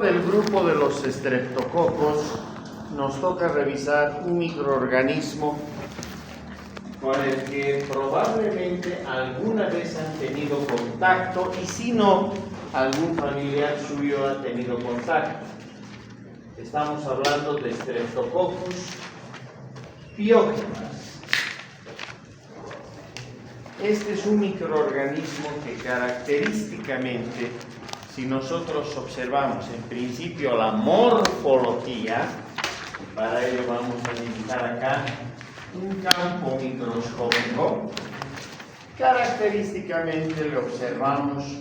del grupo de los estreptococos, nos toca revisar un microorganismo con el que probablemente alguna vez han tenido contacto y si no, algún familiar suyo ha tenido contacto. Estamos hablando de Streptococcus pyogenes. Este es un microorganismo que característicamente, si nosotros observamos en principio la morfología, y para ello vamos a necesitar acá un campo microscópico, característicamente lo observamos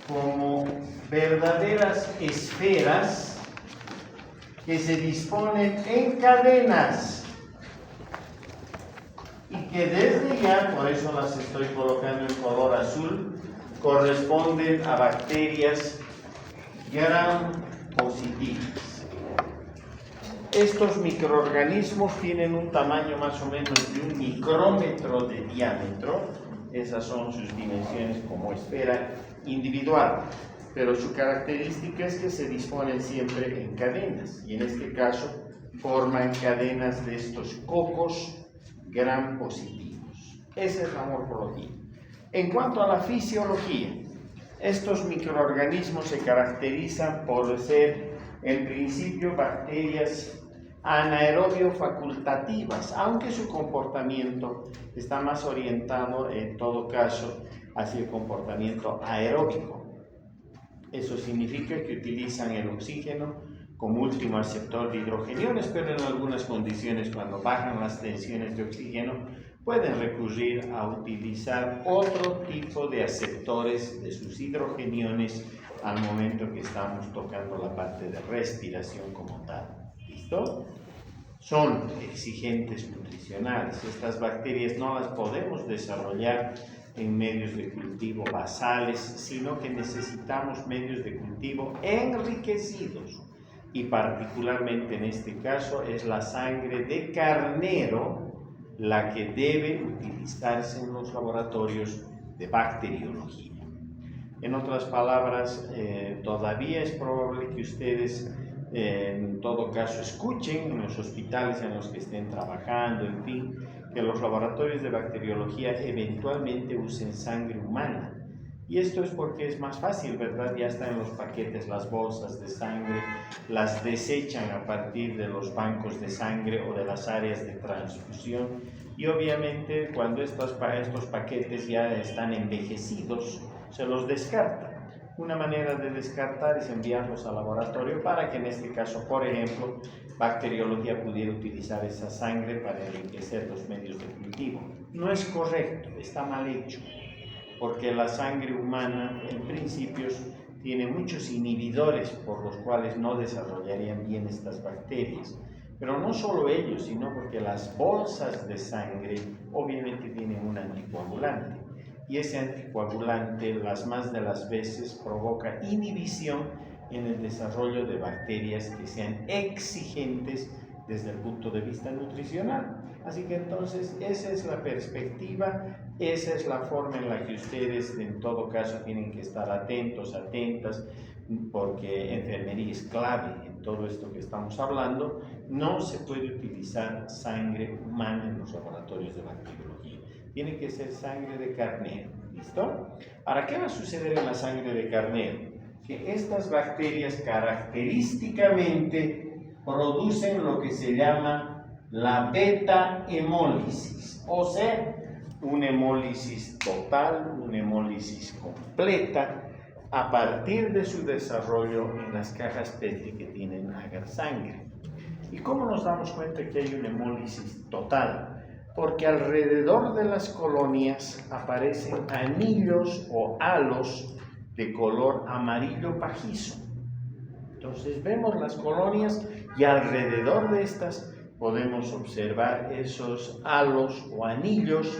como verdaderas esferas que se disponen en cadenas y que desde ya, por eso las estoy colocando en color azul, corresponden a bacterias gram positivas. Estos microorganismos tienen un tamaño más o menos de 1 micrómetro de diámetro. Esas son sus dimensiones como esfera individual. Pero su característica es que se disponen siempre en cadenas. Y en este caso forman cadenas de estos cocos gram positivos. Esa es la morfología. En cuanto a la fisiología, estos microorganismos se caracterizan por ser en principio bacterias anaerobio facultativas, aunque su comportamiento está más orientado en todo caso hacia el comportamiento aeróbico. Eso significa que utilizan el oxígeno como último aceptor de hidrogeniones, pero en algunas condiciones, cuando bajan las tensiones de oxígeno, pueden recurrir a utilizar otro tipo de aceptores de sus hidrogeniones al momento que estamos tocando la parte de respiración como tal. ¿Listo? Son exigentes nutricionales. Estas bacterias no las podemos desarrollar en medios de cultivo basales, sino que necesitamos medios de cultivo enriquecidos. Y particularmente en este caso es la sangre de carnero la que debe utilizarse en los laboratorios de bacteriología. En otras palabras, todavía es probable que ustedes en todo caso escuchen en los hospitales en los que estén trabajando, en fin, que los laboratorios de bacteriología eventualmente usen sangre humana. Y esto es porque es más fácil, ¿verdad? Ya están en los paquetes las bolsas de sangre, las desechan a partir de los bancos de sangre o de las áreas de transfusión. Y obviamente cuando estos paquetes ya están envejecidos, se los descartan. Una manera de descartar es enviarlos al laboratorio para que en este caso, por ejemplo, bacteriología pudiera utilizar esa sangre para enriquecer los medios de cultivo. No es correcto, está mal hecho, porque la sangre humana en principios tiene muchos inhibidores por los cuales no desarrollarían bien estas bacterias. Pero no solo ellos, sino porque las bolsas de sangre obviamente tienen un anticoagulante. Y ese anticoagulante, las más de las veces, provoca inhibición en el desarrollo de bacterias que sean exigentes desde el punto de vista nutricional. Así que entonces esa es la perspectiva, esa es la forma en la que ustedes en todo caso tienen que estar atentos, atentas, porque enfermería es clave en todo esto que estamos hablando. No se puede utilizar sangre humana en los laboratorios de bacteriología. Tiene que ser sangre de carnero, ¿listo? Ahora, ¿qué va a suceder en la sangre de carnero? Que estas bacterias característicamente producen lo que se llama la beta-hemólisis, o sea, una hemólisis total, una hemólisis completa, a partir de su desarrollo en las cajas PET que tienen agar sangre. ¿Y cómo nos damos cuenta que hay una hemólisis total? Porque alrededor de las colonias aparecen anillos o halos de color amarillo pajizo. Entonces vemos las colonias y alrededor de estas podemos observar esos halos o anillos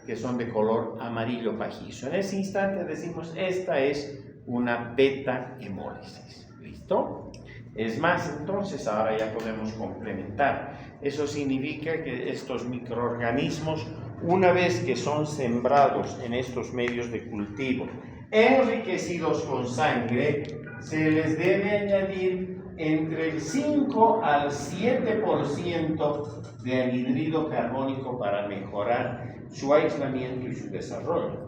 que son de color amarillo pajizo. En ese instante decimos, esta es una beta-hemólisis. ¿Listo? Es más, entonces ahora ya podemos complementar. Eso significa que estos microorganismos, una vez que son sembrados en estos medios de cultivo, enriquecidos con sangre, se les debe añadir entre el 5 al 7% de anhídrido carbónico para mejorar su aislamiento y su desarrollo.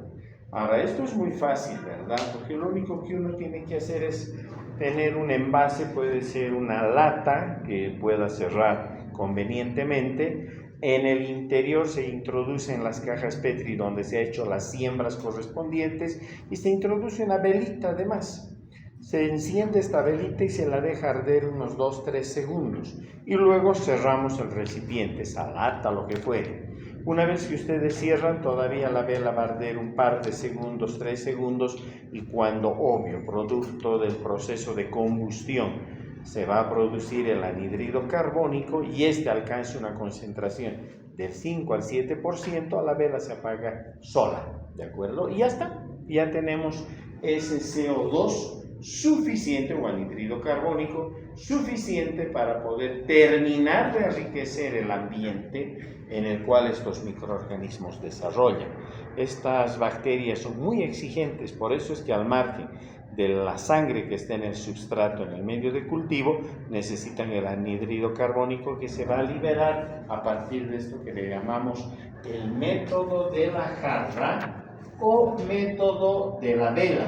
Ahora, esto es muy fácil, ¿verdad? Porque lo único que uno tiene que hacer es tener un envase, puede ser una lata que pueda cerrar convenientemente. En el interior se introducen las cajas Petri donde se ha hecho las siembras correspondientes y se introduce una velita además. Se enciende esta velita y se la deja arder unos 2-3 segundos y luego cerramos el recipiente, esa lata, lo que fuere. Una vez que ustedes cierran, todavía la vela va a arder un par de segundos, 3 segundos, y cuando, obvio, producto del proceso de combustión, se va a producir el anhídrido carbónico y este alcance una concentración del 5 al 7%, la vela se apaga sola, ¿de acuerdo? Y ya está, ya tenemos ese CO2 suficiente, o anhídrido carbónico suficiente para poder terminar de enriquecer el ambiente en el cual estos microorganismos desarrollan. Estas bacterias son muy exigentes, por eso es que al margen de la sangre que está en el substrato, en el medio de cultivo, necesitan el anhídrido carbónico que se va a liberar a partir de esto que le llamamos el método de la jarra o método de la vela.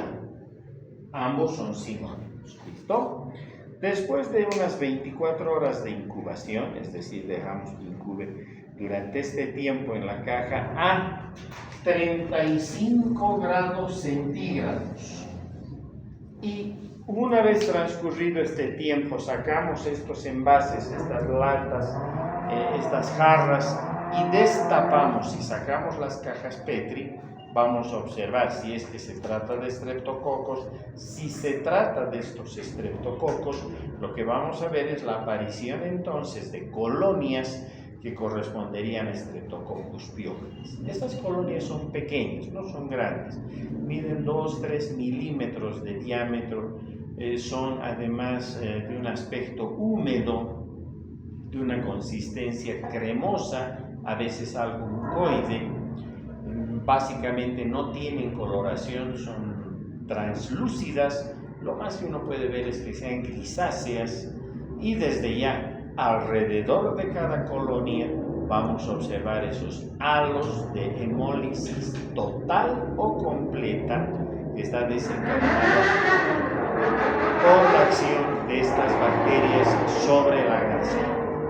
Ambos son sinónimos, ¿listo? Después de unas 24 horas de incubación, es decir, dejamos que incube durante este tiempo en la caja a 35 grados centígrados. Y una vez transcurrido este tiempo, sacamos estos envases, estas latas, estas jarras y destapamos y sacamos las cajas Petri. Vamos a observar si es que se trata de estreptococos. Si se trata de estos estreptococos, lo que vamos a ver es la aparición entonces de colonias que corresponderían a Streptococcus pyogenes. Estas colonias son pequeñas, no son grandes, miden 2-3 milímetros de diámetro, son además de un aspecto húmedo, de una consistencia cremosa, a veces algo mucoide. Básicamente no tienen coloración, son translúcidas. Lo más que uno puede ver es que sean grisáceas, y desde ya alrededor de cada colonia vamos a observar esos halos de hemólisis total o completa que está desencadenada por la acción de estas bacterias sobre la grasa.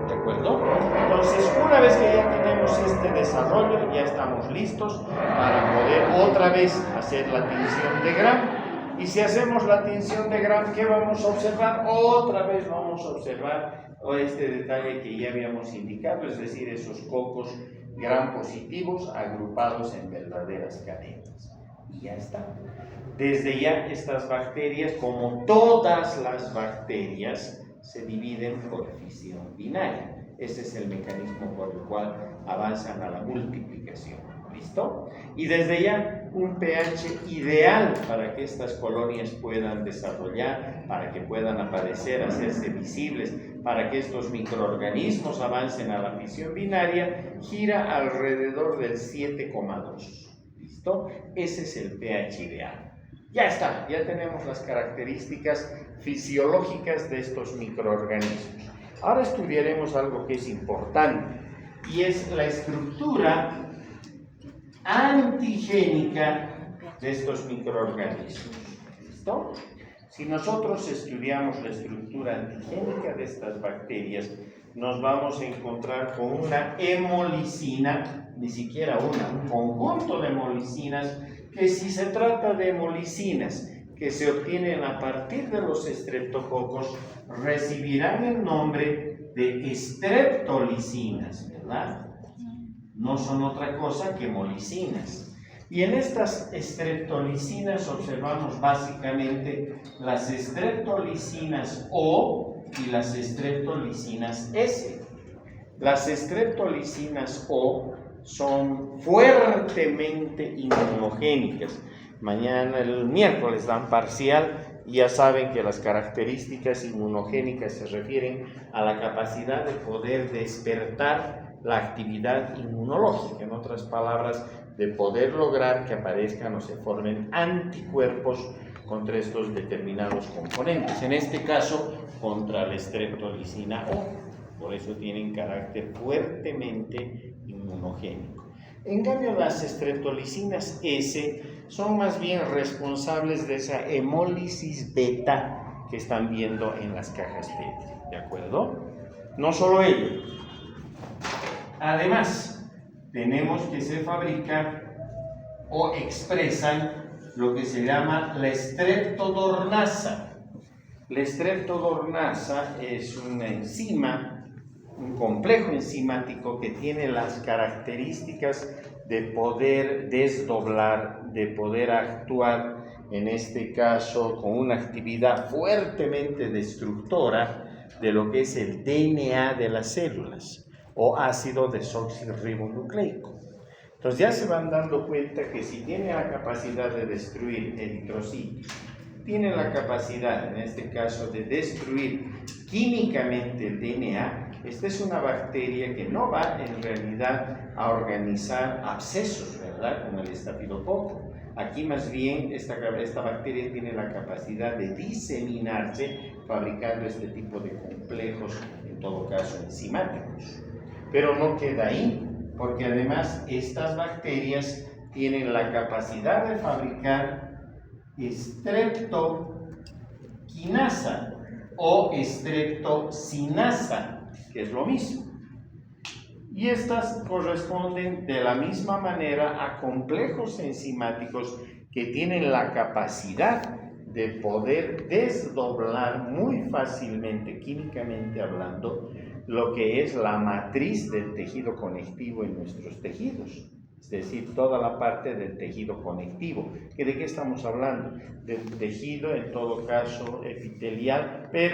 ¿De acuerdo? Entonces, una vez que ya tenemos este desarrollo, ya estamos listos para poder otra vez hacer la tinción de Gram. Y si hacemos la tinción de Gram, ¿qué vamos a observar? Otra vez vamos a observar este detalle que ya habíamos indicado, es decir, esos cocos Gram positivos agrupados en verdaderas cadenas. Y ya está. Desde ya estas bacterias, como todas las bacterias, se dividen por fisión binaria. Ese es el mecanismo por el cual avanzan a la multiplicación. ¿Listo? Y desde ya un pH ideal para que estas colonias puedan desarrollar, para que puedan aparecer, hacerse visibles, para que estos microorganismos avancen a la fisión binaria, gira alrededor del 7,2. ¿Listo? Ese es el pH ideal. Ya está, ya tenemos las características fisiológicas de estos microorganismos. Ahora estudiaremos algo que es importante, y es la estructura antigénica de estos microorganismos. ¿Listo? Si nosotros estudiamos la estructura antigénica de estas bacterias, nos vamos a encontrar con una hemolicina, ni siquiera un conjunto de hemolicinas, que si se trata de hemolicinas que se obtienen a partir de los estreptococos, recibirán el nombre de streptolicinas, ¿verdad? No son otra cosa que hemolicinas. Y en estas streptolicinas observamos básicamente las streptolicinas O y las streptolicinas S. Las streptolicinas O son fuertemente inmunogénicas. Mañana, el miércoles, dan parcial y ya saben que las características inmunogénicas se refieren a la capacidad de poder despertar la actividad inmunológica. En otras palabras, de poder lograr que aparezcan o se formen anticuerpos contra estos determinados componentes, en este caso contra la streptolicina O, por eso tienen carácter fuertemente inmunogénico. En cambio, las streptolicinas S son más bien responsables de esa hemólisis beta que están viendo en las cajas Petri, ¿de acuerdo? No solo ello, además tenemos que se fabrican o expresan lo que se llama la streptodornasa. La streptodornasa es una enzima, un complejo enzimático que tiene las características de poder desdoblar, de poder actuar, en este caso, con una actividad fuertemente destructora de lo que es el DNA de las células o ácido desoxirribonucleico. Entonces ya se van dando cuenta que si tiene la capacidad de destruir eritrocitos, tiene la capacidad, en este caso, de destruir químicamente el DNA, esta es una bacteria que no va en realidad a organizar abscesos, ¿verdad? Como el estafilococo. Aquí más bien esta bacteria tiene la capacidad de diseminarse fabricando este tipo de complejos, en todo caso enzimáticos. Pero no queda ahí, porque además estas bacterias tienen la capacidad de fabricar streptokinasa o streptocinasa, que es lo mismo. Y estas corresponden de la misma manera a complejos enzimáticos que tienen la capacidad de poder desdoblar muy fácilmente, químicamente hablando, lo que es la matriz del tejido conectivo en nuestros tejidos. Es decir, toda la parte del tejido conectivo. ¿De qué estamos hablando? Del tejido, en todo caso, epitelial, pero